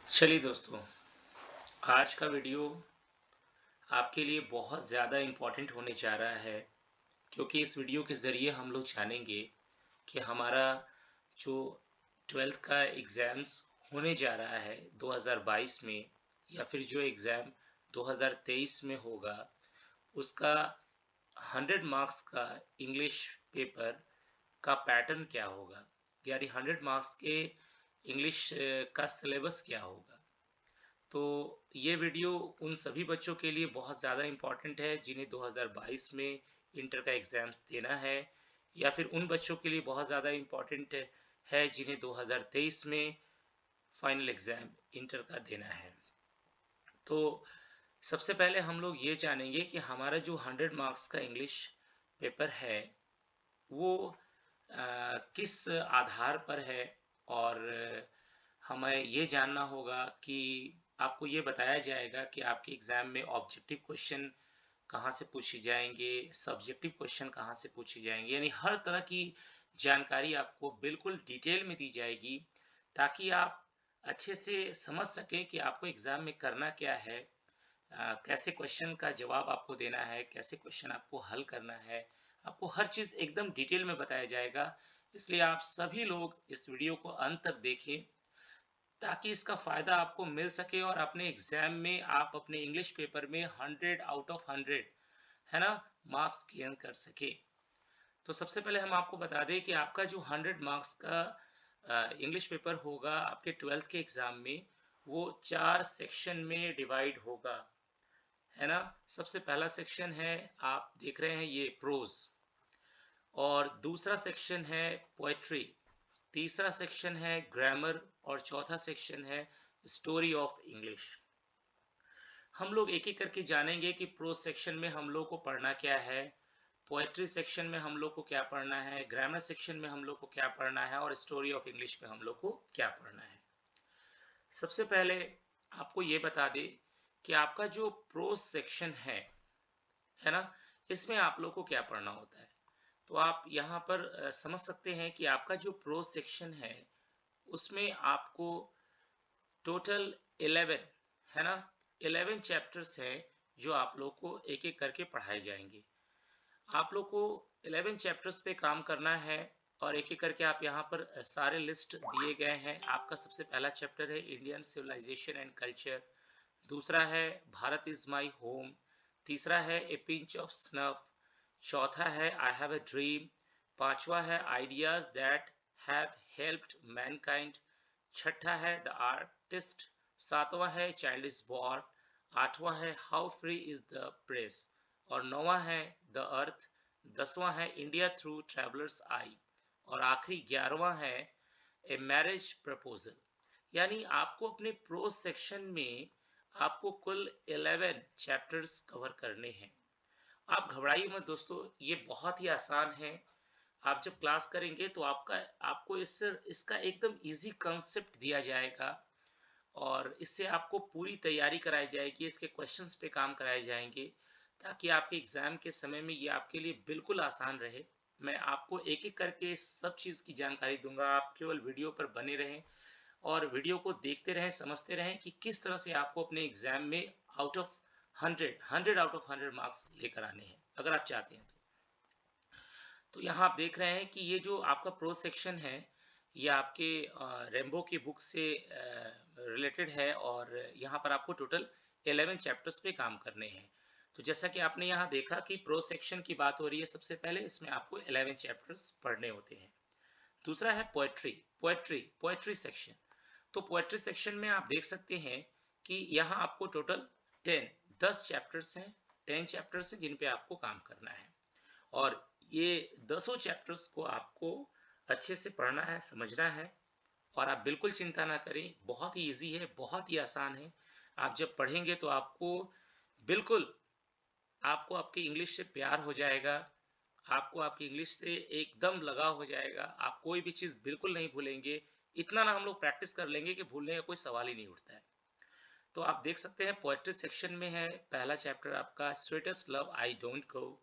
चलिए दोस्तों, आज का वीडियो आपके लिए बहुत ज़्यादा इम्पोर्टेंट होने जा रहा है क्योंकि इस वीडियो के ज़रिए हम लोग जानेंगे कि हमारा जो 12th का एग्ज़ाम्स होने जा रहा है 2022 में या फिर जो एग्ज़ाम 2023 में होगा, उसका 100 मार्क्स का इंग्लिश पेपर का पैटर्न क्या होगा? यानी 100 मार्क्स के इंग्लिश का सिलेबस क्या होगा? तो ये वीडियो उन सभी बच्चों के लिए बहुत ज़्यादा इम्पोर्टेंट है जिन्हें 2022 में इंटर का एग्ज़ाम्स देना है या फिर उन बच्चों के लिए बहुत ज़्यादा इम्पोर्टेंट है जिन्हें 2023 में फाइनल एग्ज़ाम इंटर का देना है। तो सबसे पहले हम लोग ये जानेंगे कि हमारा जो 100 मार्क्स का इंग्लिश पेपर है वो किस आधार पर है और हमें ये जानना होगा कि आपको ये बताया जाएगा कि आपके एग्ज़ाम में ऑब्जेक्टिव क्वेश्चन कहाँ से पूछे जाएँगे, सब्जेक्टिव क्वेश्चन कहाँ से पूछे जाएँगे, यानी हर तरह की जानकारी आपको बिल्कुल डिटेल में दी जाएगी, ताकि आप अच्छे से समझ सकें कि आपको एग्ज़ाम में करना क्या है, कैसे क्वेश्चन का जवाब आपको देना है, कैसे क्वेश्चन आपको हल करना है, आपको हर चीज़ एकदम डिटेल में बताया जाएगा। इसलिए आप सभी लोग इस वीडियो को अंत तक देखें, ताकि इसका फ़ायदा आपको मिल सके और अपने एग्ज़ाम में आप अपने इंग्लिश पेपर में 100 आउट ऑफ 100 है ना, मार्क्स गेन कर सकें। तो सबसे पहले हम आपको बता दें कि आपका जो 100 मार्क्स का इंग्लिश पेपर होगा आपके 12th के एग्ज़ाम में, वो 4 सेक्शन में डिवाइड होगा, है ना? सबसे पहला सेक्शन है, आप देख रहे हैं ये प्रोज़, और दूसरा सेक्शन है पोएट्री, तीसरा सेक्शन है ग्रामर और चौथा सेक्शन है स्टोरी ऑफ इंग्लिश। हम लोग एक-एक करके जानेंगे कि प्रोज़ सेक्शन में हम लोग को पढ़ना क्या है, पोएट्री सेक्शन में हम लोग को क्या पढ़ना है, ग्रामर सेक्शन में हम लोग को क्या पढ़ना है और स्टोरी ऑफ इंग्लिश में हम लोग को क्या पढ़ना है। सबसे पहले आपको ये बता दें कि आपका जो प्रोज़ सेक्शन है ना? इसमें आप लोग को क्या पढ़ना होता है। तो आप यहाँ पर समझ सकते हैं कि आपका जो प्रोज़ सेक्शन है, उसमें आपको टोटल 11 है ना, 11 चैप्टर्स हैं जो आप लोग को एक-एक करके पढ़ाए जाएँगे। आप लोग को 11 चैप्टर्स पे काम करना है और एक-एक करके आप यहाँ पर सारे लिस्ट दिए गए हैं। आपका सबसे पहला चैप्टर है इंडियन सिविलाइजेशन एंड कल्चर, दूसरा है भारत इज़ माय होम, तीसरा है ए पिंच ऑफ स्नफ, चौथा है आई हैव अ ड्रीम, पांचवा है ideas that have helped Mankind, छठा है द आर्टिस्ट, सातवां है चाइल्ड इज बॉर्न, आठवां है how free is the press और नौवां है द अर्थ, दसवां है इंडिया थ्रू ट्रैवलर्स आई और आखिरी 11वां है ए मैरिज प्रपोजल। यानी आपको अपने प्रोज सेक्शन में आपको कुल 11 चैप्टर्स कवर करने हैं। आप घबराइए मत दोस्तों, ये बहुत ही आसान है। आप जब क्लास करेंगे तो आपको इससे इसका एकदम इजी कंसेप्ट दिया जाएगा और इससे आपको पूरी तैयारी कराई जाएगी, इसके क्वेश्चंस पे काम कराए जाएंगे, ताकि आपके एग्जाम के समय में ये आपके लिए बिल्कुल आसान रहे। मैं आपको एक एक करके सब चीज़ की जानकारी दूंगा, आप केवल वीडियो पर बने रहें और वीडियो को देखते रहें, समझते रहें कि किस तरह से आपको अपने एग्जाम में out of 100 out of 100 marks लेकर आने हैं, अगर आप चाहते हैं तो यहाँ आप देख रहे हैं कि ये जो आपका प्रो सेक्शन है, ये आपके रेम्बो की बुक से रिलेटेड है और यहाँ पर आपको टोटल 11 चैप्टर्स पे काम करने हैं। तो जैसा कि आपने यहाँ देखा कि प्रो सेक्शन की बात हो रही है, सबसे पहले इसमें आपको 11 चैप्टर्स पढ़ने होते हैं। दूसरा है पोएट्री, पोएट्री सेक्शन। तो पोएट्री सेक्शन में आप देख सकते हैं कि यहाँ आपको टोटल 10 चैप्टर्स हैं, 10 चैप्टर्स हैं जिन पे आपको काम करना है और ये दसों चैप्टर्स को आपको अच्छे से पढ़ना है, समझना है और आप बिल्कुल चिंता ना करें, बहुत ही ईज़ी है, बहुत ही आसान है। आप जब पढ़ेंगे तो बिल्कुल आपको आपकी इंग्लिश से प्यार हो जाएगा, आपको आपकी इंग्लिश से एकदम लगाव हो जाएगा, आप कोई भी चीज़ बिल्कुल नहीं भूलेंगे। इतना ना हम लोग प्रैक्टिस कर लेंगे कि भूलने का कोई सवाल ही नहीं उठता है। तो आप देख सकते हैं पोएट्री सेक्शन में है पहला चैप्टर आपका sweetest love I don't go,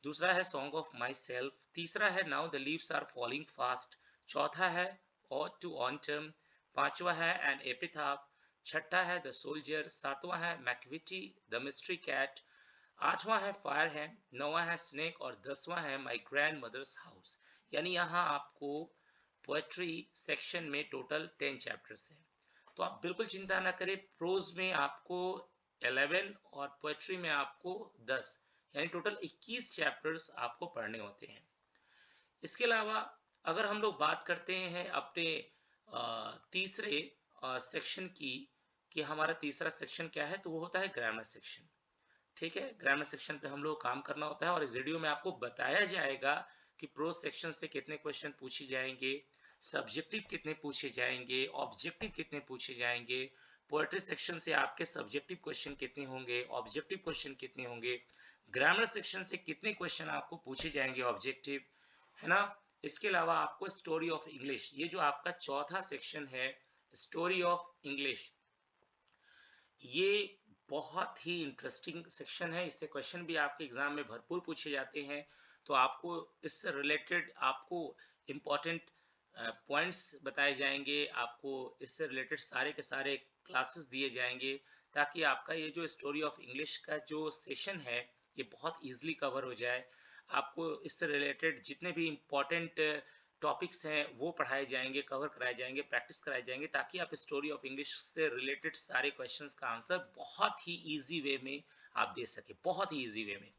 दूसरा है सॉन्ग ऑफ माई सेल्फ, तीसरा है now the leaves are falling fast, चौथा है ऑड टू ऑटम, पांचवा है एन एपिथाफ, छठा है द सोल्जर, सातवां है मैकविटी द मिस्ट्री कैट, आठवां है फायर है, नौवां है स्नेक और 10वां है माय ग्रैंड मदर्स हाउस। यानी यहाँ आपको पोएट्री सेक्शन में टोटल 10 चैप्टर्स हैं। तो आप बिल्कुल चिंता ना करें, प्रोज में आपको 11 और पोएट्री में आपको 10, यानी टोटल 21 चैप्टर्स आपको पढ़ने होते हैं। इसके अलावा अगर हम लोग बात करते हैं अपने तीसरे सेक्शन की, कि हमारा तीसरा सेक्शन क्या है, तो वो होता है ग्रामर सेक्शन। ठीक है, ग्रामर सेक्शन पे हम लोग काम करना होता है और इस वीडियो में आपको बताया जाएगा कि प्रोज सेक्शन से कितने क्वेश्चन पूछे जाएंगे, सब्जेक्टिव कितने पूछे जाएंगे, ऑब्जेक्टिव कितने पूछे जाएंगे, पोएट्री सेक्शन से आपके सब्जेक्टिव क्वेश्चन कितने होंगे, ऑब्जेक्टिव क्वेश्चन कितने होंगे, ग्रामर सेक्शन से कितने क्वेश्चन आपको पूछे जाएंगे ऑब्जेक्टिव, है ना। इसके अलावा आपको स्टोरी ऑफ इंग्लिश, ये जो आपका चौथा सेक्शन है, स्टोरी ऑफ इंग्लिश, ये बहुत ही इंटरेस्टिंग सेक्शन है। इससे क्वेश्चन भी आपके एग्जाम में भरपूर पूछे जाते हैं। तो आपको इससे रिलेटेड आपको इम्पोर्टेंट पॉइंट्स बताए जाएंगे, आपको इससे रिलेटेड सारे के सारे क्लासेस दिए जाएंगे, ताकि आपका ये जो स्टोरी ऑफ इंग्लिश का जो सेशन है ये बहुत इजीली कवर हो जाए। आपको इससे रिलेटेड जितने भी इम्पोर्टेंट टॉपिक्स हैं वो पढ़ाए जाएंगे, कवर कराए जाएंगे, प्रैक्टिस कराए जाएंगे, ताकि आप स्टोरी ऑफ इंग्लिश से रिलेटेड सारे क्वेश्चंस का आंसर बहुत ही इजी वे में आप दे सके, बहुत ही इजी वे में।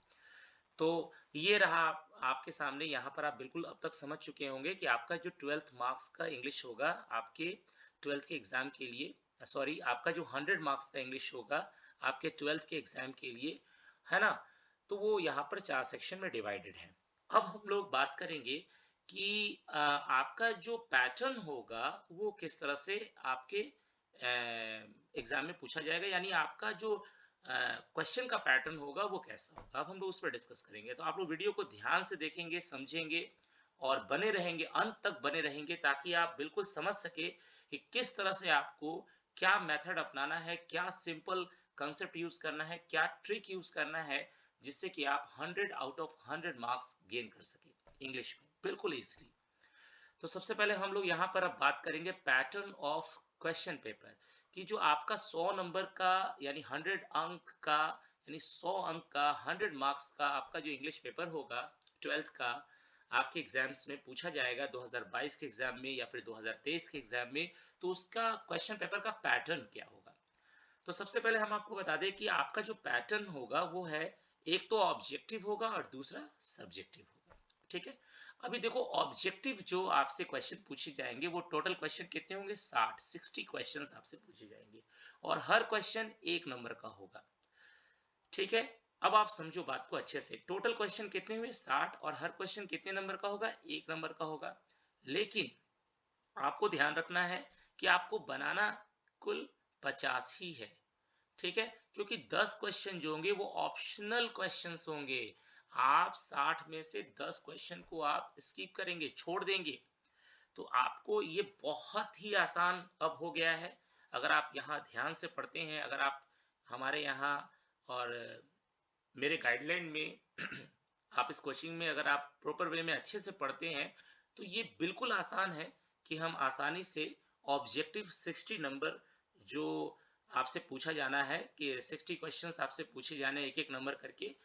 तो ये रहा आपके सामने। यहाँ पर आप बिल्कुल अब तक समझ चुके होंगे कि आपका जो 12th मार्क्स का इंग्लिश होगा आपके 12th के एग्जाम के लिए, सॉरी आपका जो 100 मार्क्स का इंग्लिश होगा आपके 12th के एग्जाम के लिए, है ना, तो वो यहाँ पर 4 सेक्शन में डिवाइडेड है। अब हम लोग बात करेंगे कि आपका जो पैटर्न होगा वो किस तरह से आपके एग्जाम में पूछा जाएगा, यानी आपका जो क्वेश्चन का पैटर्न होगा वो कैसा होगा। अब हम लोग उस पर डिस्कस करेंगे। तो आप लोग वीडियो को ध्यान से देखेंगे, समझेंगे और बने रहेंगे, अंत तक बने रहेंगे, ताकि आप बिल्कुल समझ सके कि किस तरह से आपको क्या मेथड अपनाना है, क्या सिंपल कंसेप्ट यूज करना है, क्या ट्रिक यूज करना है, जिससे कि आप 100 आउट ऑफ 100 मार्क्स गेन कर सके इंग्लिश में बिल्कुल इजीली। तो सबसे पहले हम लोग यहाँ पर अब बात करेंगे पैटर्न ऑफ क्वेश्चन पेपर, कि जो आपका 100 नंबर का यानी 100 अंक का यानी 100 अंक का 100 मार्क्स का आपका जो इंग्लिश पेपर होगा 12th का, आपके एग्जाम्स में पूछा जाएगा 2022 के एग्जाम में या फिर 2023 के एग्जाम में। तो उसका क्वेश्चन पेपर का पैटर्न क्या होगा। तो सबसे पहले हम आपको बता दें कि आपका जो पैटर्न होगा वो है, एक तो ऑब्जेक्टिव होगा और दूसरा सब्जेक्टिव होगा। ठीक है, अभी देखो ऑब्जेक्टिव जो आपसे क्वेश्चन पूछे जाएंगे वो टोटल क्वेश्चन कितने होंगे, 60 क्वेश्चंस आपसे पूछे जाएंगे और हर क्वेश्चन 1 नंबर का होगा। ठीक है, अब आप समझो बात को अच्छे से, टोटल क्वेश्चन कितने हुए 60 और हर क्वेश्चन कितने नंबर का होगा, 1 नंबर का होगा। लेकिन आपको ध्यान रखना है कि आपको बनाना कुल 50 ही है। ठीक है, क्योंकि 10 क्वेश्चन जो होंगे वो ऑप्शनल क्वेश्चंस होंगे। आप 60 में से 10 क्वेश्चन को आप स्किप करेंगे, छोड़ देंगे। तो आपको ये बहुत ही आसान अब हो गया है। अगर आप यहाँ ध्यान से पढ़ते हैं, अगर आप हमारे यहाँ और मेरे गाइडलाइन में आप इस कोचिंग में अगर आप प्रॉपर वे में अच्छे से पढ़ते हैं, तो ये बिल्कुल आसान है कि हम आसानी से ऑब्जेक्टिव 60 नंबर जो आपसे पूछा जाना है, कि 60 क्वेश्चंस आपसे पूछे जाने एक एक नंबर करके,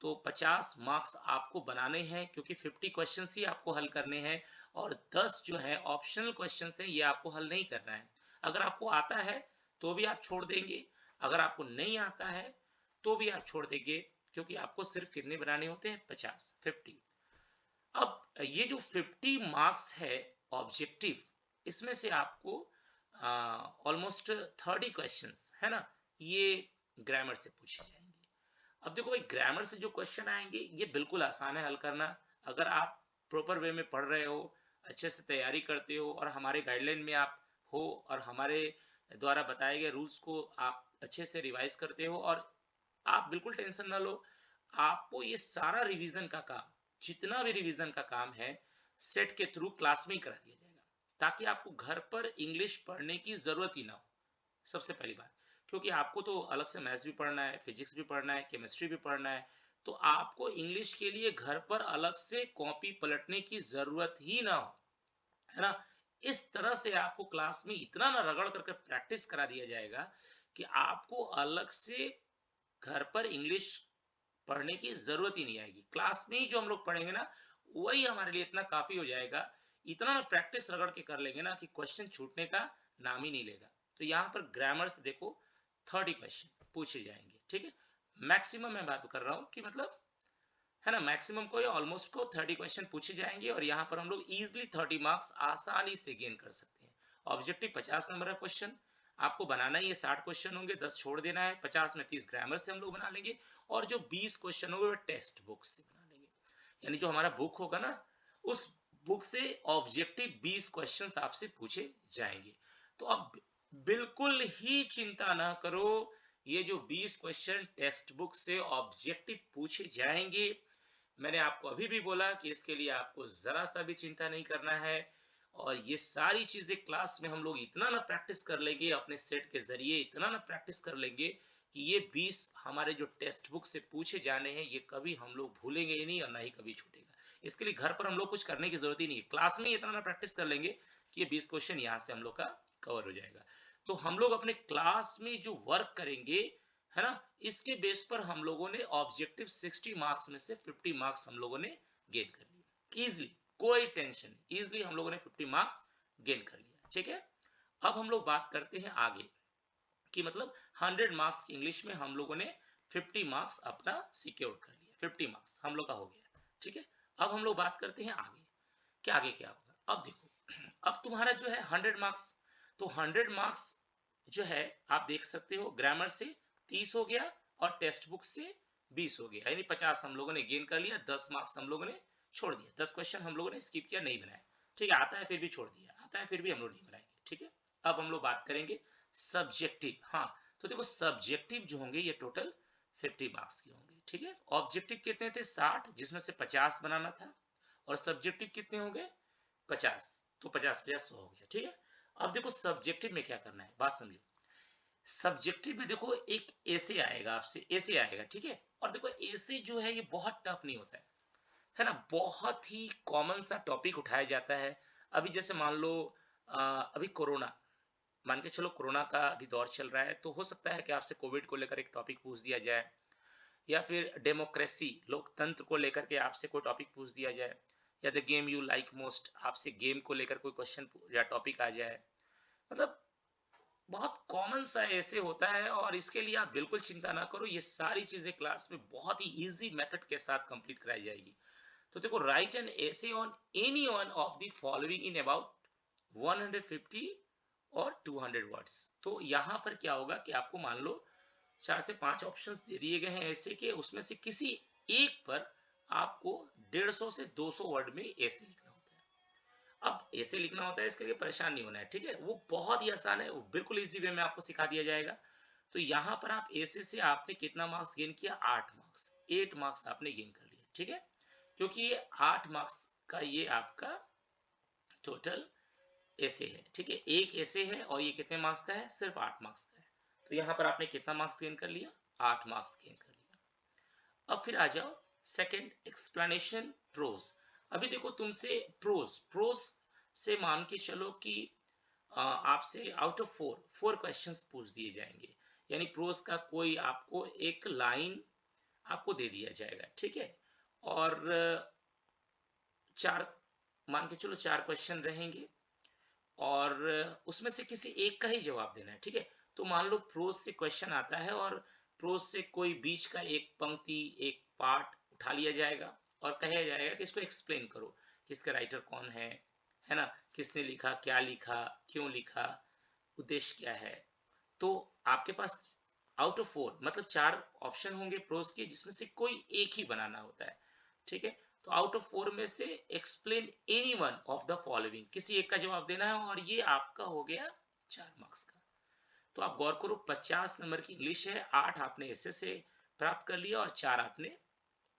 तो 50 मार्क्स आपको बनाने हैं, क्योंकि 50 क्वेश्चंस ही आपको हल करने हैं और 10 जो है ऑप्शनल क्वेश्चंस हैं, ये आपको हल नहीं करना है। अगर आपको आता है तो भी आप छोड़ देंगे, अगर आपको नहीं आता है तो भी आप छोड़ देंगे, क्योंकि आपको सिर्फ कितने बनाने होते हैं, 50। अब ये जो 50 मार्क्स है ऑब्जेक्टिव, इसमें से आपको ऑलमोस्ट 30 क्वेश्चंस है ना, ये ग्रामर से पूछे जाएंगे। अब देखो भाई, ग्रामर से जो क्वेश्चन आएंगे ये बिल्कुल आसान है हल करना। अगर आप प्रॉपर वे में पढ़ रहे हो, अच्छे से तैयारी करते हो और हमारे गाइडलाइन में आप हो और हमारे द्वारा बताए गए रूल्स को आप अच्छे से रिवाइज करते हो, और आप बिल्कुल टेंशन ना लो, आपको ये सारा रिवीजन का काम, जितना भी रिवीजन का काम है, सेट के थ्रू क्लास में ही करा दिया जाएगा, ताकि आपको घर पर इंग्लिश पढ़ने की जरूरत ही ना हो। सबसे पहली बात, क्योंकि आपको तो अलग से मैथ्स भी पढ़ना है, फिजिक्स भी पढ़ना है, केमिस्ट्री भी पढ़ना है, तो आपको इंग्लिश के लिए घर पर अलग से कॉपी पलटने की जरूरत ही ना हो, है ना। इस तरह से आपको क्लास में इतना ना रगड़ करके प्रैक्टिस करा दिया जाएगा कि आपको अलग से घर पर इंग्लिश पढ़ने की जरूरत ही नहीं आएगी। क्लास में ही जो हम लोग पढ़ेंगे ना, वही हमारे लिए इतना काफी हो जाएगा। इतना ना प्रैक्टिस रगड़ के कर लेंगे ना कि क्वेश्चन छूटने का नाम ही नहीं लेगा। तो यहाँ पर ग्रामर से देखो 30 क्वेश्चन पूछे जाएंगे, ठीक है। मैक्सिमम मैं बात कर रहा हूँ कि मतलब, है ना, मैक्सिमम को या ऑलमोस्ट को 30 क्वेश्चन पूछे जाएंगे और यहाँ पर हम लोग इजिली 30 मार्क्स आसानी से गेन कर सकते हैं। ऑब्जेक्टिव 50 नंबर का क्वेश्चन आपको बनाना ही है। 60 क्वेश्चन होंगे, 10 छोड़ देना है। 50 में 30 ग्रामर से हम लोग बना लेंगे और जो 20 क्वेश्चन होंगे वो टेक्स्ट बुक से बना लेंगे। यानी जो हमारा बुक होगा ना, उस बुक से ऑब्जेक्टिव 20 क्वेश्चंस आपसे पूछे जाएंगे। तो अब बिल्कुल ही चिंता ना करो, ये जो 20 क्वेश्चन टेक्स्ट बुक से ऑब्जेक्टिव पूछे जाएंगे, मैंने आपको अभी भी बोला कि इसके लिए आपको जरा सा भी चिंता नहीं करना है। और ये सारी चीजें क्लास में हम लोग इतना ना प्रैक्टिस कर लेंगे, अपने सेट के जरिए इतना ना प्रैक्टिस कर लेंगे कि ये 20 हमारे जो टेक्स्ट बुक से पूछे जाने हैं, ये कभी हम लोग भूलेंगे ही नहीं और ना ही कभी छूटेगा। इसके लिए घर पर हम लोग कुछ करने की जरूरत ही नहीं है, क्लास में ही इतना ना प्रैक्टिस कर लेंगे कि ये 20 क्वेश्चन यहाँ से हम लोग का कवर हो जाएगा। तो हम लोग अपने क्लास में जो वर्क करेंगे, है ना, इसके बेस पर हम लोगों ने ऑब्जेक्टिव 60 मार्क्स में से 50 मार्क्स हम लोगों ने गेन कर लिया इजिली। कोई टेंशन नहीं, इजिली हम लोगों ने 50 मार्क्स गेन कर लिया, ठीक है। अब हम लोग बात करते हैं आगे कि मतलब 100 मार्क्स की इंग्लिश में हम लोगों ने 50 मार्क्स अपना सिक्योर कर लिया। 50 मार्क्स हम लोग का हो गया, ठीक है। अब हम लोग बात करते हैं आगे, कि आगे क्या होगा। अब देखो, अब तुम्हारा जो है 100 मार्क्स, तो 100 मार्क्स जो है आप देख सकते हो, ग्रामर से 30 हो गया और टेक्स्ट बुक से 20 हो गया, यानी 50 हम लोगों ने गेन कर लिया। 10 मार्क्स हम लोगों ने छोड़ दिया, 10 क्वेश्चन हम लोगों ने स्किप किया, नहीं बनाया, ठीक है। आता है फिर भी छोड़ दिया, आता है फिर भी हम लोग नहीं बनाएंगे, ठीक है। अब हम लोग बात करेंगे सब्जेक्टिव। हाँ, तो देखो सब्जेक्टिव जो होंगे ये टोटल 50 मार्क्स के होंगे, ठीक है। ऑब्जेक्टिव कितने थे? 60, जिसमें से 50 बनाना था। और सब्जेक्टिव कितने होंगे? 50। तो 50 50 100 हो गया, ठीक है। अब देखो सब्जेक्टिव में क्या करना है, बात समझो। सब्जेक्टिव में देखो एक ऐसे आएगा, आपसे ऐसे आएगा, ठीक है। और देखो ऐसे जो है ये बहुत टफ नहीं होता है ना, बहुत ही कॉमन सा टॉपिक उठाया जाता है। अभी जैसे मान लो अभी कोरोना, मान के चलो कोरोना का अभी दौर चल रहा है, तो हो सकता है कि आपसे कोविड को लेकर एक टॉपिक पूछ दिया जाए, या फिर डेमोक्रेसी, लोकतंत्र को लेकर के आपसे कोई टॉपिक पूछ दिया जाए, या the game you like most, आपसे गेम को लेकर कोई क्वेश्चन या टॉपिक आ जाए। मतलब बहुत कॉमन सा ऐसे होता है, और इसके लिए आप बिल्कुल चिंता ना करो, ये सारी चीजें क्लास में बहुत ही इजी मेथड के साथ कंप्लीट कराई जाएगी। तो देखो, right an essay on any one of the following in about 150 और 200 वर्ड्स। तो यहाँ पर क्या होगा कि आपको मान लो 4 से 5 ऑप्शंस दे दिए गए हैं ऐसे के, उसमें से किसी एक पर आपको 150 से 200 वर्ड में ऐसे लिखना होता है। अब ऐसे लिखना होता है, इसके लिए परेशान नहीं होना है, ठीक है। वो बहुत ही आसान है, वो बिल्कुल इजी वे में आपको सिखा दिया जाएगा। तो यहाँ पर आप ऐसे से आपने कितना मार्क्स गेन किया? 8 मार्क्स, 8 मार्क्स आपने गेन कर लिया, ठीक है। क्योंकि ये 8 मार्क्स का ये आपका टोटल ऐसे है, ठीक है। एक ऐसे है और ये कितने मार्क्स का है? सिर्फ 8 मार्क्स का है। तो यहाँ पर आपने कितना मार्क्स गेन कर लिया? 8 मार्क्स गेन कर लिया। अब फिर आ जाओ सेकंड, एक्सप्लेनेशन प्रोज। अभी देखो तुमसे प्रोज प्रोज से मान के चलो कि आपसे आउट ऑफ फोर क्वेश्चंस पूछ दिए जाएंगे। यानी प्रोज का कोई आपको एक लाइन आपको दे दिया जाएगा, ठीक है। और चार, मान के चलो 4 क्वेश्चन रहेंगे और उसमें से किसी एक का ही जवाब देना है, ठीक है। तो मान लो प्रोज से क्वेश्चन आता है और प्रोज से कोई बीच का एक पंक्ति, एक पार्ट उठा लिया जाएगा और कहा जाएगा कि इसको एक्सप्लेन करो कि इसका राइटर कौन है ना, किसने लिखा, क्या लिखा, क्यों लिखा, उद्देश्य क्या है। तो आपके पास आउट ऑफ 4 मतलब 4 ऑप्शन होंगे प्रोज के, जिसमें से कोई एक ही बनाना होता है, ठीक है। तो आउट ऑफ 4 में से explain any one of the following, किसी एक का जवाब देना है, और ये आपका हो गया 4 मार्क्स का। तो आप गौर करो, 50 नंबर की इंग्लिश है, 8 आपने ऐसे से प्राप्त कर लिया और 4 आपने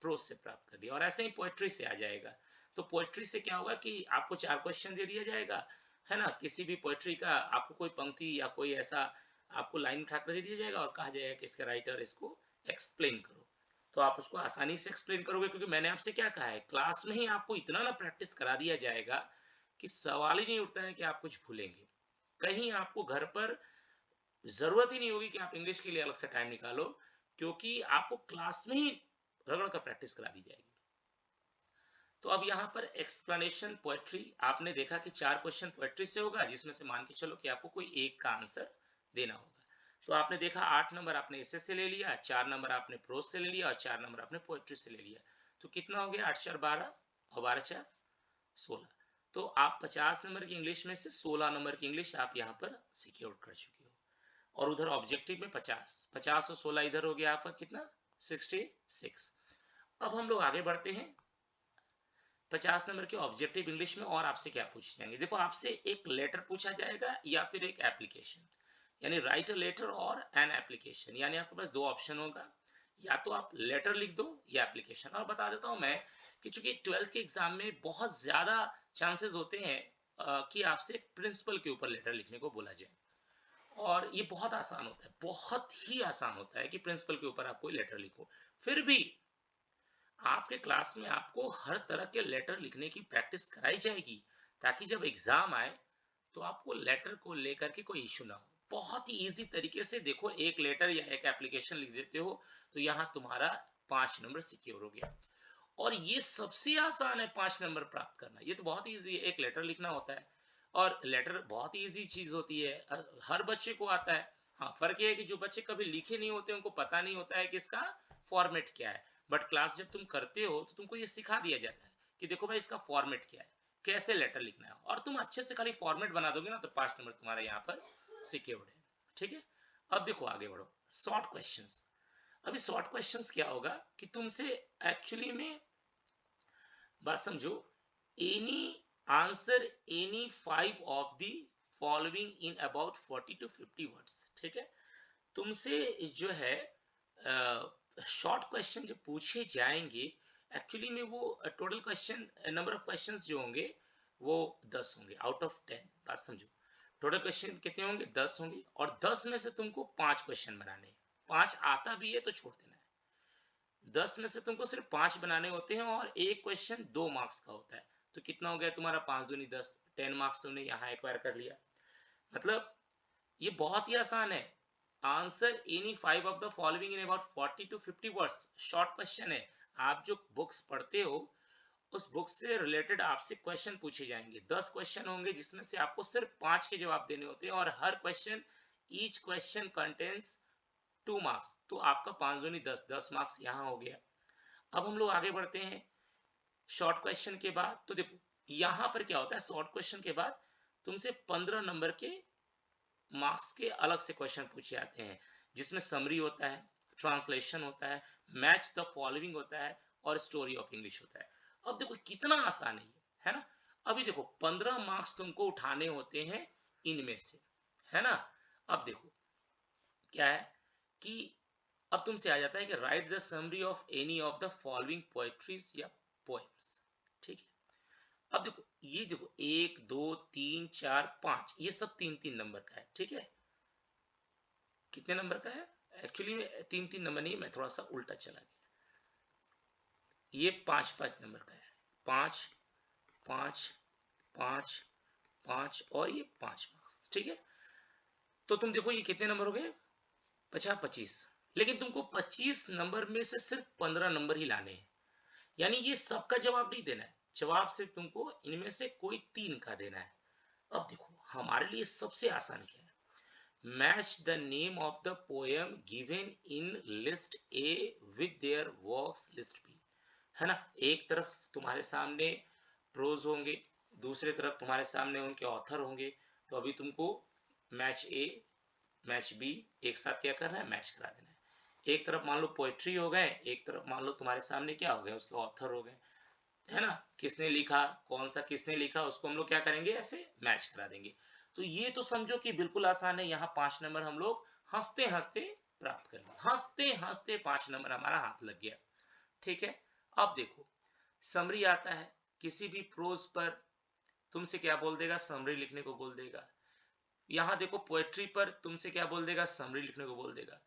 प्रोज से प्राप्त कर लिया। और ऐसे ही पोएट्री से आ जाएगा। तो पोएट्री से क्या होगा कि आपको 4 क्वेश्चन दे दिया जाएगा, है ना। किसी भी पोएट्री का आपको कोई पंक्ति या कोई ऐसा आपको लाइन उठाकर दे दिया जाएगा और कहा जाएगा कि इसका राइटर इसको एक्सप्लेन करो। तो आप उसको आसानी से एक्सप्लेन करोगे, क्योंकि मैंने आपसे क्या कहा है, क्लास में ही आपको इतना ना प्रैक्टिस करा दिया जाएगा कि सवाल ही नहीं उठता है कि आप कुछ भूलेंगे। कहीं आपको घर पर ज़रूरत ही नहीं होगी कि आप इंग्लिश के लिए अलग से टाइम निकालो, क्योंकि आपको क्लास में ही रगड़ कर प्रैक्टिस करा दी जाएगी। तो अब यहाँ पर एक्सप्लेनेशन पोएट्री आपने देखा कि 4 क्वेश्चन पोएट्री से होगा, जिसमें से मान के चलो कि आपको कोई एक का आंसर देना होगा। तो आपने देखा 8 नंबर आपने एसे से ले लिया, 4 नंबर आपने प्रोज से ले लिया और 4 नंबर आपने पोएट्री से ले लिया। तो कितना हो गया? 8 4 12 और 12 4 16। तो आप 50 नंबर की इंग्लिश में से 16 नंबर की इंग्लिश आप यहाँ पर सिक्योर कर चुके हो। और उधर ऑब्जेक्टिव में 50 50 और 16 इधर हो गया आपका कितना? 66। अब हम लोग आगे बढ़ते हैं। 50 नंबर के ऑब्जेक्टिव इंग्लिश में और आपसे क्या पूछे जाएंगे? देखो, आपसे एक लेटर पूछा जाएगा या फिर एक एप्लीकेशन, यानी राइट अ लेटर और एन एप्लीकेशन। यानी आपके पास दो ऑप्शन होगा, या तो आप लेटर लिख दो या एप्लीकेशन। और बता देता हूं मैं कि चूंकि 12th के एग्जाम में बहुत ज्यादा चांसेस होते हैं कि आपसे प्रिंसिपल के ऊपर लेटर लिखने को बोला जाए, और ये बहुत आसान होता है, बहुत ही आसान होता है कि प्रिंसिपल के ऊपर आप कोई लेटर लिखो। फिर भी आपके क्लास में आपको हर तरह के लेटर लिखने की प्रैक्टिस कराई जाएगी, ताकि जब एग्जाम आए तो आपको लेटर को लेकर के कोई इश्यू ना हो। बहुत ही इजी तरीके से देखो, एक लेटर या एक एप्लीकेशन लिख देते हो तो यहाँ तुम्हारा 5 नंबर सिक्योर हो गया। और ये सबसे आसान है 5 नंबर प्राप्त करना। ये तो बहुत इजी है, एक लेटर लिखना होता है, और लेटर बहुत इजी चीज होती है, हर बच्चे को आता है। हाँ, फर्क ये है कि जो बच्चे कभी लिखे नहीं होते उनको पता नहीं होता है कि इसका फॉर्मेट क्या है। बट क्लास जब तुम करते हो तो तुमको ये सिखा दिया जाता है कि देखो भाई, इसका फॉर्मेट क्या है, कैसे लेटर लिखना है, और तुम अच्छे से खाली फॉर्मेट बना दोगे ना तो 5 नंबर तुम्हारा यहाँ पर सिक्योर्ड है। ठीक है, अब देखो आगे बढ़ो। Short questions. अभी शॉर्ट क्वेश्चंस क्या होगा कि तुमसे एक्चुअली में बात समझो, any answer any 5 of the following in about 40 to 50 words. ठीक है, तुमसे जो है शॉर्ट क्वेश्चन जो पूछे जाएंगे, एक्चुअली में वो total question number of questions जो होंगे वो 10 होंगे आउट ऑफ 10। बात समझो, टोटल क्वेश्चन कितने होंगे? 10 होंगे, और 10 में से तुमको 5 क्वेश्चन बनाने हैं। 5 आता भी है तो छोड़ देना है। 10 में से तुमको सिर्फ 5 बनाने होते हैं, और एक क्वेश्चन 2 मार्क्स का होता है। तो कितना हो गया तुम्हारा? 5 दूनी 10, 10 मार्क्स तुमने यहाँ एक्वायर कर लिया। मतलब ये बहुत ही आसान है। Answer any 5 of the following in about 40 to 50 words. Short question है। आप जो बुक्स पढ़ते हो उस बुक से रिलेटेड आपसे क्वेश्चन पूछे जाएंगे। 10 क्वेश्चन होंगे, जिसमें से आपको सिर्फ 5 के जवाब देने होते हैं, और हर question, each question contains 2 marks. तो आपका 5 दूनी 10, 10 मार्क्स यहाँ हो गया। अब हम लोग आगे बढ़ते हैं। शॉर्ट क्वेश्चन के बाद तो देखो यहाँ पर क्या होता है, शॉर्ट क्वेश्चन के बाद तुमसे 15 नंबर के मार्क्स के अलग से क्वेश्चन पूछे जाते हैं, जिसमें समरी होता है, ट्रांसलेशन होता है, मैच द फॉलोइंग होता है, और स्टोरी ऑफ इंग्लिश होता है। अब देखो कितना आसान है ये, है ना? अभी देखो 15 मार्क्स तुमको उठाने होते हैं इनमें से, है ना? अब देखो क्या है कि अब तुमसे आ जाता है कि right the summary of any of the following poetries या पोएम्स। ठीक है, अब देखो ये देखो 1 2 3 4 5, ये सब 3-3 नंबर का है। ठीक है, कितने नंबर का है? एक्चुअली में 3-3 नंबर नहीं, मैं थोड़ा सा उल्टा चला गया। ये 5-5 नंबर का है। 5 5 5 5 और ये 5 मार्क्स। ठीक है, तो तुम देखो ये कितने नंबर हो गए? 50-25। लेकिन तुमको 25 नंबर में से सिर्फ 15 नंबर ही लाने हैं। यानी ये सबका जवाब नहीं देना है, जवाब सिर्फ तुमको इनमें से कोई 3 का देना है। अब देखो हमारे लिए सबसे आसान क्या है? Match the name of the poem given in list A with their works list B. है ना? एक तरफ तुम्हारे सामने प्रोज होंगे, दूसरे तरफ तुम्हारे सामने उनके ऑथर होंगे। तो अभी तुमको मैच ए मैच बी एक साथ क्या करना है? मैच करा देना है। एक तरफ मान लो पोएट्री हो गए, एक तरफ मान लो तुम्हारे सामने क्या हो गया? उसके ऑथर हो गए, है ना? किसने लिखा, कौन सा किसने लिखा, उसको हम लोग क्या करेंगे? ऐसे मैच करा देंगे। तो ये तो समझो कि बिल्कुल आसान है। यहाँ 5 नंबर हम लोग हंसते हंसते प्राप्त कर लिए, हंसते हंसते 5 नंबर हमारा हाथ लग गया। ठीक है, अब देखो समरी आता है। किसी भी प्रोज पर तुमसे क्या बोल देगा? समरी लिखने को बोल देगा। यहाँ देखो पोएट्री पर तुमसे क्या बोल देगा? समरी लिखने को बोल देगा।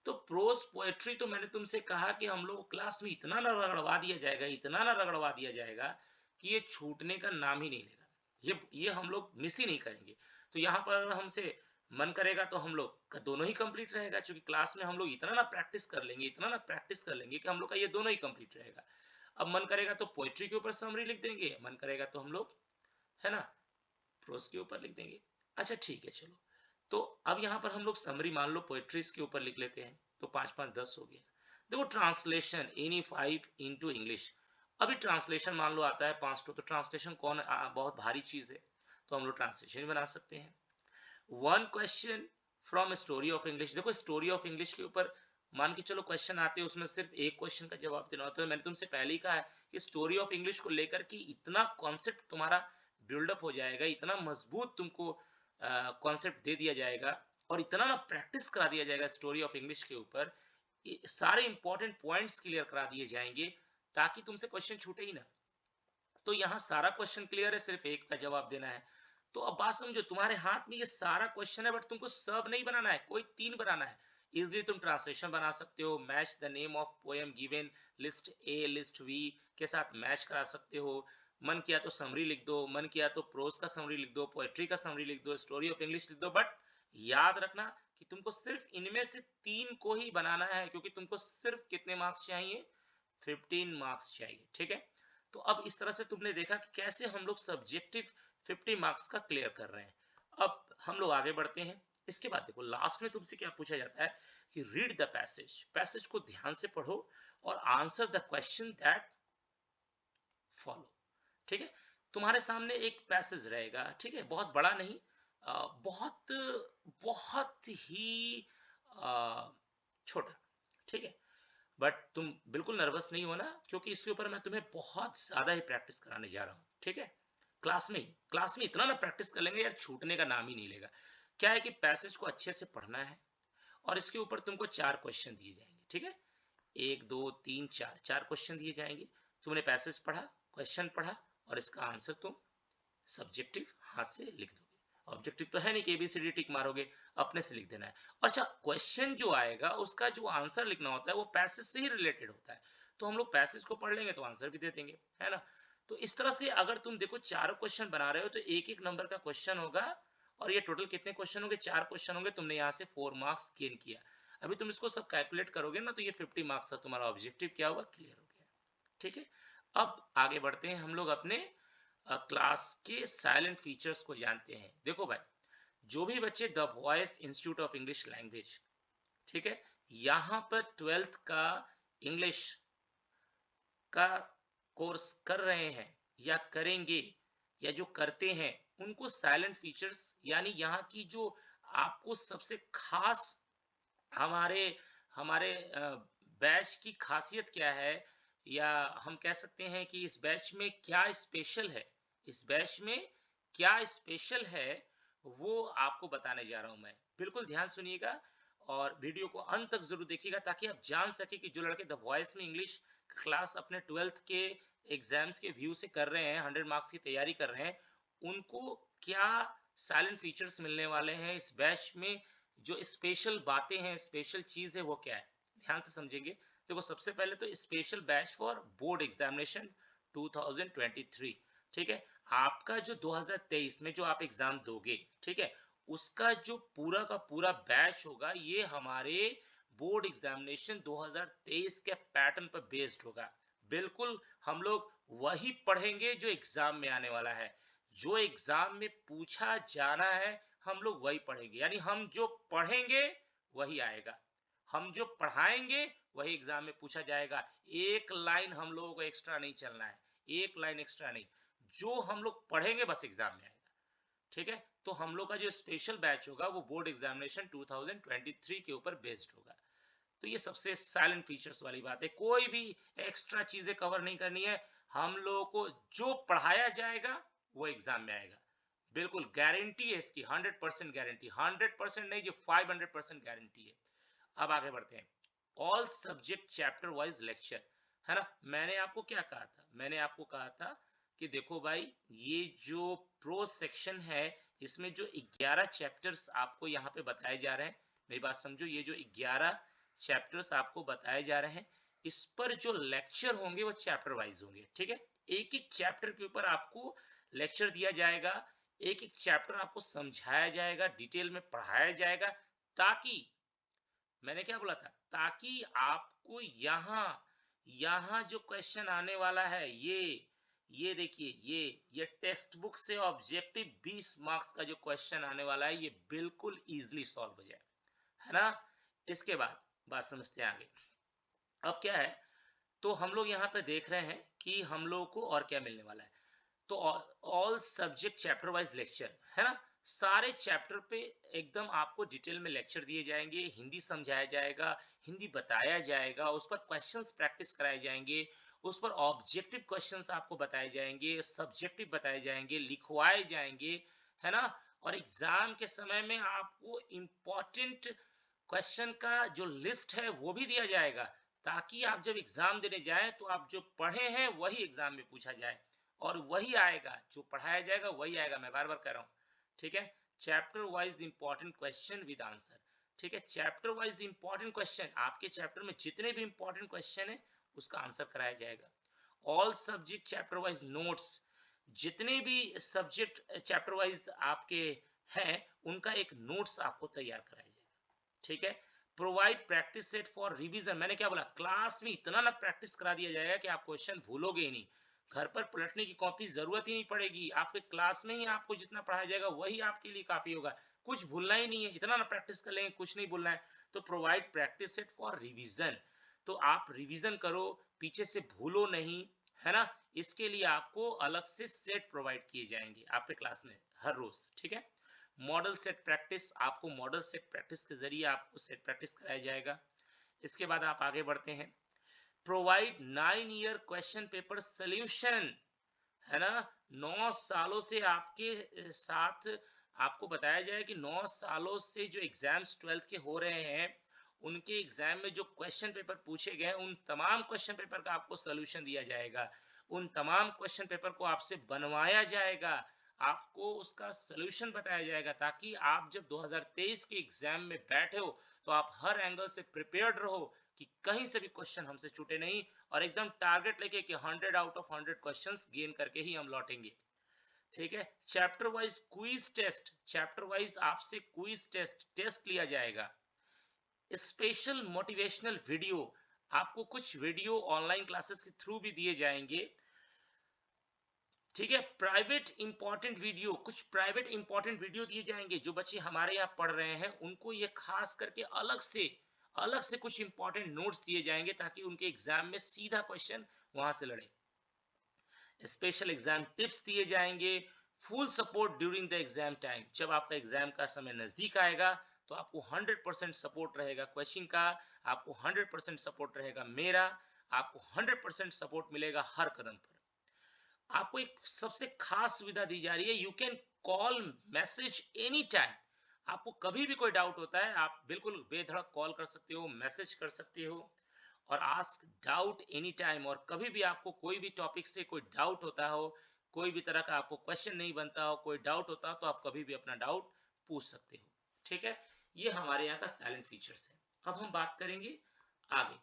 तो प्रोज पोएट्री तो मैंने तुमसे कहा कि हम लोग क्लास में इतना ना रगड़वा दिया जाएगा, इतना ना रगड़वा दिया जाएगा कि ये छूटने का नाम ही नहीं लेगा। ये हम लोग मिस ही नहीं करेंगे। तो यहाँ पर हमसे मन करेगा तो हम लोग का दोनों ही कंप्लीट रहेगा, क्योंकि क्लास में हम लोग इतना ना प्रैक्टिस कर लेंगे, इतना ना प्रैक्टिस कर लेंगे कि हम लोग का ये दोनों ही कंप्लीट रहेगा। अब मन करेगा तो पोएट्री के ऊपर समरी लिख देंगे, मन करेगा तो हम लोग, है ना, प्रोज के ऊपर लिख देंगे। अच्छा ठीक है चलो। तो अब यहाँ पर हम लोग समरी मान लो पोएट्रीज के ऊपर लिख लेते हैं, तो 5 5 10 हो गया। देखो ट्रांसलेशन एनी 5 इनटू इंग्लिश। अभी ट्रांसलेशन मान लो आता है 5 तो ट्रांसलेशन कौन बहुत भारी चीज है, तो हम लोग ट्रांसलेशन बना सकते हैं। One question from story of English. देखो स्टोरी ऑफ इंग्लिश के ऊपर मान के चलो क्वेश्चन आते हैं, उसमें सिर्फ एक क्वेश्चन का जवाब देना होता है। मैंने तुमसे पहले ही कहा है कि स्टोरी ऑफ इंग्लिश को लेकर कि इतना कॉन्सेप्ट तुम्हारा बिल्डअप हो जाएगा, इतना मजबूत तुमको कॉन्सेप्ट दे दिया जाएगा, और इतना ना प्रैक्टिस करा दिया जाएगा स्टोरी ऑफ इंग्लिश के ऊपर, सारे इंपॉर्टेंट पॉइंट्स क्लियर करा दिए जाएंगे ताकि तुमसे क्वेश्चन छूटे ही ना। तो यहाँ सारा क्वेश्चन क्लियर है, सिर्फ एक का जवाब देना है। तो अब बात समझो, तुम्हारे हाथ में ये सारा क्वेश्चन है, बट तुमको सब नहीं बनाना है, कोई 3 बनाना है। इजिली तुम ट्रांसलेशन बना सकते हो, match the name of poem given list A list B के साथ मैच करा सकते हो। मन किया तो समरी लिख दो, मन किया तो प्रोज का समरी लिख दो, पोएट्री का समरी लिख दो, स्टोरी ऑफ इंग्लिश लिख दो। बट याद रखना कि तुमको सिर्फ इनमें से 3 को ही बनाना है, क्योंकि तुमको सिर्फ कितने मार्क्स चाहिए, 15 मार्क्स चाहिए। ठीक है, तो अब इस तरह से तुमने देखा कि कैसे हम लोग सब्जेक्टिव 50 मार्क्स का क्लियर कर रहे हैं। अब हम लोग आगे बढ़ते हैं। इसके बाद देखो लास्ट में तुमसे क्या पूछा जाता है कि रीड द पैसेज। पैसेज को ध्यान से पढ़ो और answer the question that follow. ठीक है, तुम्हारे सामने एक पैसेज रहेगा, ठीक है, बहुत बड़ा नहीं, बहुत बहुत ही छोटा। ठीक है, बट तुम बिल्कुल नर्वस नहीं होना, क्योंकि इसके ऊपर मैं तुम्हें बहुत ज्यादा ही प्रैक्टिस कराने जा रहा हूँ। ठीक है, क्लास में इतना ना प्रैक्टिस कर लेंगे यार, छूटने का नाम ही नहीं लेगा। क्या है कि पैसेज को अच्छे से पढ़ना है, और इसके ऊपर तुमको 4 क्वेश्चन दिए जाएंगे। ठीक है, 1 2 3 4 4 क्वेश्चन दिए जाएंगे। तुमने पैसेज पढ़ा, क्वेश्चन पढ़ा, और इसका आंसर तुम सब्जेक्टिव हाथ से लिख दोगे। ऑब्जेक्टिव तो है नहीं कि एबीसीडी टिक मारोगे, अपने से लिख देना है। अच्छा, क्वेश्चन जो आएगा उसका जो आंसर लिखना होता है वो पैसेज से ही रिलेटेड होता है, तो हम लोग पैसेज को पढ़ लेंगे तो आंसर भी दे देंगे, है ना। तो इस तरह से अगर तुम देखो 4 क्वेश्चन बना रहे हो तो एक एक नंबर का क्वेश्चन होगा, और ये टोटल कितने क्वेश्चन होंगे, 4 क्वेश्चन होंगे। तुमने यहाँ से 4 मार्क्स गेन किया। अभी तुम इसको सब कैलकुलेट करोगे ना, तो ये 50 मार्क्स का तुम्हारा ऑब्जेक्टिव क्या हुआ, क्लियर हो गया। ठीक है, अब आगे बढ़ते हैं, हम लोग अपने क्लास के साइलेंट फीचर्स को जानते हैं। देखो भाई, जो भी बच्चे the voice institute of English language, ठीक है, यहाँ पर 12th का इंग्लिश का कोर्स कर रहे हैं या करेंगे, या जो करते हैं, उनको साइलेंट फीचर्स यानी यहाँ की जो आपको सबसे खास, हमारे हमारे बैच की खासियत क्या है, या हम कह सकते हैं कि इस बैच में क्या स्पेशल है, इस बैच में क्या स्पेशल है, वो आपको बताने जा रहा हूं मैं। बिल्कुल ध्यान सुनिएगा और वीडियो को अंत तक जरूर देखिएगा, ताकि आप जान सके कि जो लड़के द वॉइस में इंग्लिश क्लास अपने 12th के एग्जाम्स के व्यू से कर रहे हैं, 100 मार्क्स की तैयारी कर रहे हैं, उनको क्या साइलेंट फीचर्स मिलने वाले हैं इस बैच में, जो स्पेशल बातें हैं, स्पेशल चीज है, वो क्या है, ध्यान से समझेंगे। देखो सबसे पहले तो special batch for board examination 2023। ठीक है, आपका जो 2023 में जो आप एग्जाम दोगे, ठीक है, उसका जो पूरा का पूरा बैच होगा, ये हमारे बोर्ड एग्जामिनेशन 2023 के पैटर्न पर बेस्ड होगा। बिल्कुल हम लोग वही पढ़ेंगे जो एग्जाम में आने वाला है, जो एग्जाम में पूछा जाना है हम लोग वही पढ़ेंगे। यानी हम जो पढ़ेंगे वही आएगा, हम जो पढ़ाएंगे वही एग्जाम में पूछा जाएगा। एक लाइन हम लोगों को एक्स्ट्रा नहीं चलना है, एक लाइन एक्स्ट्रा नहीं, जो हम लोग पढ़ेंगे बस एग्जाम में आएगा। ठीक है, तो हम लोग का जो स्पेशल बैच होगा वो बोर्ड एग्जामिनेशन 2023 के ऊपर बेस्ड होगा। तो ये सबसे साइलेंट फीचर्स वाली बात है, कोई भी एक्स्ट्रा चीजें कवर नहीं करनी है। हम लोगों को जो पढ़ाया जाएगा वो एग्जाम में आएगा, बिल्कुल गारंटी है इसकी, 100% गारंटी, 100% नहीं, जो 500% गारंटी है। अब आगे बढ़ते हैं। All subject chapter wise lecture, है ना। मैंने आपको क्या कहा था, मैंने आपको कहा था कि देखो भाई, ये जो प्रो सेक्शन है, इसमें जो 11 चैप्टर्स आपको यहाँ पे बताए जा रहे हैं, मेरी बात समझो, ये जो 11 चैप्टर्स आपको बताए जा रहे हैं, इस पर जो लेक्चर होंगे वो चैप्टर वाइज होंगे। ठीक है, एक एक चैप्टर के ऊपर आपको लेक्चर दिया जाएगा, एक एक चैप्टर आपको समझाया जाएगा, डिटेल में पढ़ाया जाएगा, ताकि मैंने क्या बोला था, ताकि आपको यहाँ यहाँ जो क्वेश्चन आने वाला है, ये देखिए, ये टेक्स्ट बुक से ऑब्जेक्टिव 20 मार्क्स का जो क्वेश्चन आने वाला है, ये बिल्कुल इजीली सॉल्व हो जाए, है ना। इसके बाद बात समझते हैं आगे। अब क्या है, तो हम लोग यहाँ पे देख रहे हैं कि हम लोगों को और क्या मिलने वाला है। तो all subject chapter wise lecture, है ना। सारे चैप्टर पे एकदम आपको डिटेल में लेक्चर दिए जाएंगे, हिंदी समझाया जाएगा, हिंदी बताया जाएगा, उस पर क्वेश्चंस प्रैक्टिस कराए जाएंगे, उस पर ऑब्जेक्टिव क्वेश्चंस आपको बताए जाएंगे, सब्जेक्टिव बताए जाएंगे, लिखवाए जाएंगे, है ना। और एग्जाम के समय में आपको इंपॉर्टेंट क्वेश्चन का जो लिस्ट है वो भी दिया जाएगा, ताकि आप जब एग्जाम देने जाएं तो आप जो पढ़े हैं वही एग्जाम में पूछा जाए, और वही आएगा, जो पढ़ाया जाएगा वही आएगा, मैं बार बार कह रहा हूँ, ठीक है। Chapter wise important question with answer, ठीक है। चैप्टर वाइज इंपॉर्टेंट क्वेश्चन, आपके चैप्टर में जितने भी इंपॉर्टेंट क्वेश्चन है उसका आंसर कराया जाएगा। All subject chapter wise notes, जितने भी सब्जेक्ट चैप्टर वाइज आपके हैं उनका एक नोट्स आपको तैयार कराया जाएगा, ठीक है। Provide practice set for revision, मैंने क्या बोला, क्लास में इतना ना प्रैक्टिस करा दिया जाएगा कि आप क्वेश्चन भूलोगे ही नहीं, घर पर पलटने की कॉपी जरूरत ही नहीं पड़ेगी, आपके क्लास में ही आपको जितना पढ़ाया जाएगा वही आपके लिए काफी होगा, कुछ भूलना ही नहीं है, इतना ना प्रैक्टिस कर लेंगे, कुछ नहीं भूलना है। तो provide practice set for revision, तो आप रिवीजन करो, पीछे से भूलो नहीं, है ना। इसके लिए आपको अलग से सेट प्रोवाइड किए जाएंगे आपके क्लास में हर रोज, ठीक है। मॉडल सेट प्रैक्टिस, आपको मॉडल सेट प्रैक्टिस के जरिए आपको सेट प्रैक्टिस कराया जाएगा। इसके बाद आप आगे बढ़ते हैं। Provide 9 year question paper solution, है ना। 9 सालों से आपके साथ आपको बताया जाए कि 9 सालों से जो एग्जाम्स 12th के हो रहे हैं, उनके एग्जाम में जो क्वेश्चन पेपर पूछे गए उन तमाम क्वेश्चन पेपर का आपको सोल्यूशन दिया जाएगा, उन तमाम क्वेश्चन पेपर को आपसे बनवाया जाएगा, आपको उसका सोल्यूशन बताया जाएगा, ताकि आप जब 2023 के एग्जाम में बैठे हो तो आप हर एंगल से प्रिपेयर्ड रहो कि कहीं से भी क्वेश्चन हमसे छूटे नहीं, और एकदम टारगेट लेके कि 100 आउट ऑफ 100 क्वेश्चंस गेन करके ही हम लौटेंगे, ठीक है। Chapter wise quiz test, chapter wise आपसे क्विज टेस्ट लिया जाएगा। स्पेशल मोटिवेशनल वीडियो, आपको कुछ वीडियो ऑनलाइन क्लासेस के थ्रू भी दिए जाएंगे, ठीक है। प्राइवेट इंपॉर्टेंट वीडियो, कुछ प्राइवेट इंपॉर्टेंट वीडियो दिए जाएंगे, जो बच्चे हमारे यहाँ पढ़ रहे हैं उनको ये खास करके अलग से कुछ इंपॉर्टेंट नोट्स दिए जाएंगे, ताकि उनके एग्जाम में सीधा क्वेश्चन वहां से लड़े। स्पेशल एग्जाम टिप्स दिए जाएंगे, full support during the exam time, जब आपका एग्जाम का समय नजदीक आएगा तो आपको 100% सपोर्ट रहेगा कोचिंग का, आपको 100% सपोर्ट रहेगा मेरा, आपको 100% सपोर्ट मिलेगा हर कदम पर। आपको एक सबसे खास सुविधा दी जा रही है, you can call message any time, आपको कभी भी कोई डाउट होता है आप बिल्कुल बेधड़क कॉल कर सकते हो, मैसेज कर सकते हो, और आस्क डाउट एनी टाइम, और कभी भी आपको कोई भी टॉपिक से कोई डाउट होता हो, कोई भी तरह का आपको क्वेश्चन नहीं बनता हो, कोई डाउट होता हो, तो आप कभी भी अपना डाउट पूछ सकते हो, ठीक है। ये हमारे यहाँ का साइलेंट फीचर्स है। अब हम बात करेंगे आगे।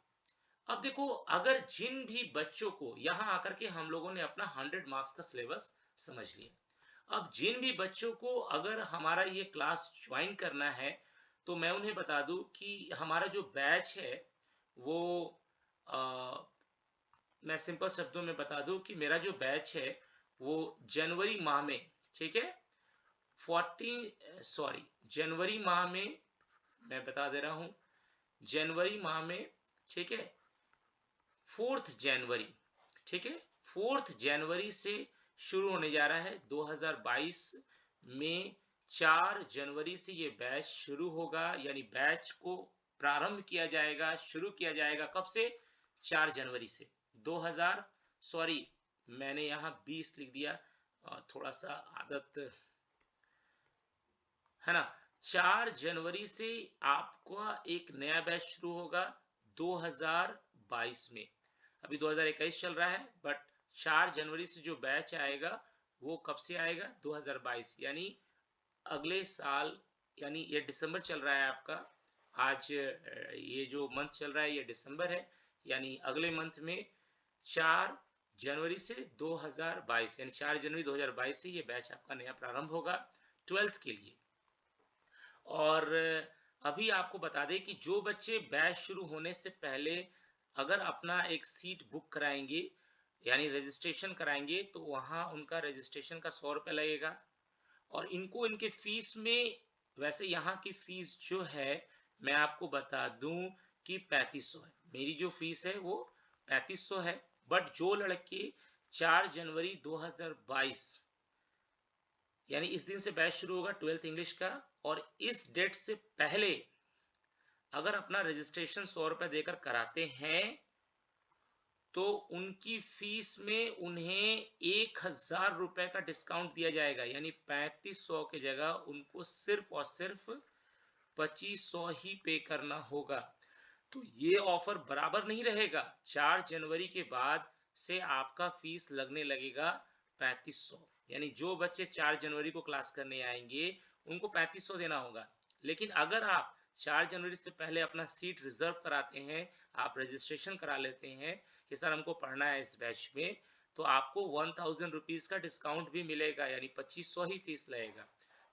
अब देखो, अगर जिन भी बच्चों को यहाँ आकर के हम लोगों ने अपना 100 मार्क्स का सिलेबस समझ लिया, अब जिन भी बच्चों को अगर हमारा ये क्लास ज्वाइन करना है, तो मैं उन्हें बता दूं कि हमारा जो बैच है वो आ, मैं सिंपल शब्दों में बता दूं कि मेरा जो बैच है वो जनवरी माह में, ठीक है, जनवरी माह में, मैं बता दे रहा हूं, जनवरी माह में, ठीक है, 4 जनवरी, ठीक है, 4 जनवरी से शुरू होने जा रहा है 2022 में। 4 जनवरी से ये बैच शुरू होगा, यानी बैच को प्रारंभ किया जाएगा, शुरू किया जाएगा कब से, 4 जनवरी से 2000, सॉरी मैंने यहाँ 20 लिख दिया, थोड़ा सा आदत है ना। 4 जनवरी से आपका एक नया बैच शुरू होगा 2022 में, अभी 2021 चल रहा है, बट 4 जनवरी से जो बैच आएगा वो कब से आएगा, 2022, यानी अगले साल, यानी ये दिसंबर चल रहा है आपका, आज ये जो मंथ चल रहा है ये दिसंबर है, यानी अगले मंथ में 4 जनवरी से 2022 यानी 4 जनवरी 2022 से ये बैच आपका नया प्रारंभ होगा 12th के लिए। और अभी आपको बता दें कि जो बच्चे बैच शुरू होने से पहले अगर अपना एक सीट बुक कराएंगे यानी रजिस्ट्रेशन कराएंगे तो वहाँ उनका रजिस्ट्रेशन का 100 रुपये लगेगा। और इनको इनके फीस में, वैसे यहाँ की फीस जो है मैं आपको बता दूं कि 3500 है। मेरी जो फीस है वो 3500 है। बट जो लड़के 4 जनवरी 2022 यानी इस दिन से बैच शुरू होगा 12th इंग्लिश का, और इस डेट से पहले अगर अपना रजिस्ट्रेशन 100 रुपये देकर कराते हैं तो उनकी फीस में उन्हें 1000 रुपये का डिस्काउंट दिया जाएगा। यानी 3500 की जगह उनको सिर्फ और सिर्फ 2500 ही पे करना होगा। तो ये ऑफर बराबर नहीं रहेगा। 4 जनवरी के बाद से आपका फीस लगने लगेगा 3500। यानी जो बच्चे 4 जनवरी को क्लास करने आएंगे उनको 3500 देना होगा। लेकिन अगर आप 4 जनवरी से पहले अपना सीट रिजर्व कराते हैं, आप रजिस्ट्रेशन करा लेते हैं कि सर हमको पढ़ना है इस बैच में, तो आपको 1000 रुपीज का डिस्काउंट भी मिलेगा, यानी 2500 ही फीस लगेगा।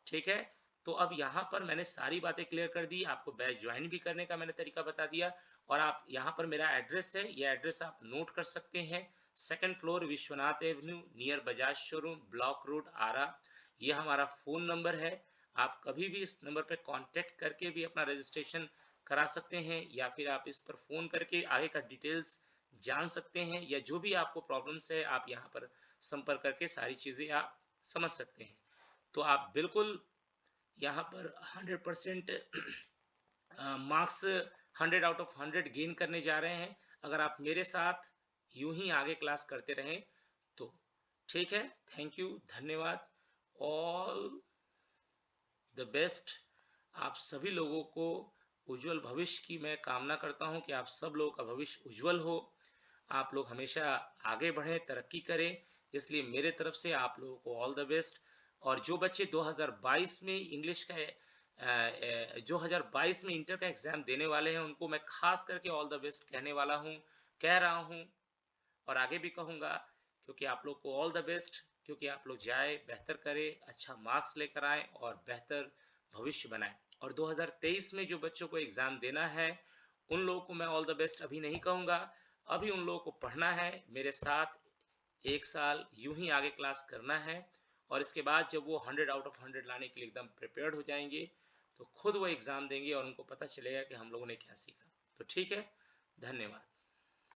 ठीक है, तो अब यहाँ पर मैंने सारी बातें क्लियर कर दी, आपको बैच ज्वाइन भी करने का मैंने तरीका बता दिया। और आप यहाँ पर मेरा एड्रेस है, यह एड्रेस आप नोट कर सकते हैं। 2nd floor Vishwanath avenue near Bajaj showroom, block road, Ara. ये हमारा फ़ोन नंबर है। आप कभी भी इस नंबर पर कांटेक्ट करके भी अपना रजिस्ट्रेशन करा सकते हैं, या फिर आप इस पर फ़ोन करके आगे का डिटेल्स जान सकते हैं, या जो भी आपको प्रॉब्लम्स है आप यहाँ पर संपर्क करके सारी चीज़ें आप समझ सकते हैं। तो आप बिल्कुल यहाँ पर 100% मार्क्स 100 आउट ऑफ 100 गेन करने जा रहे हैं अगर आप मेरे साथ यूं ही आगे क्लास करते रहें तो। ठीक है, थैंक यू, धन्यवाद, ऑल द बेस्ट। आप सभी लोगों को उज्जवल भविष्य की मैं कामना करता हूं कि आप सब लोगों का भविष्य उज्जवल हो, आप लोग हमेशा आगे बढ़ें, तरक्की करें। इसलिए मेरे तरफ से आप लोगों को ऑल द बेस्ट। और जो बच्चे 2022 में इंग्लिश का 2022 में इंटर का एग्जाम देने वाले हैं उनको मैं खास करके ऑल द बेस्ट कहने वाला हूं, कह रहा हूं, और आगे भी कहूंगा, क्योंकि आप लोग को ऑल द बेस्ट, क्योंकि आप लोग जाए, बेहतर करें, अच्छा मार्क्स लेकर आए और बेहतर भविष्य बनाएं। और 2023 में जो बच्चों को एग्जाम देना है उन लोगों को मैं ऑल द बेस्ट अभी नहीं कहूंगा। अभी उन लोगों को पढ़ना है, मेरे साथ 1 साल यूं ही आगे क्लास करना है, और इसके बाद जब वो 100 आउट ऑफ 100 लाने के लिए एकदम प्रिपेयर्ड हो जाएंगे तो खुद वो एग्जाम देंगे और उनको पता चलेगा कि हम लोगों ने क्या सीखा। तो ठीक है, धन्यवाद।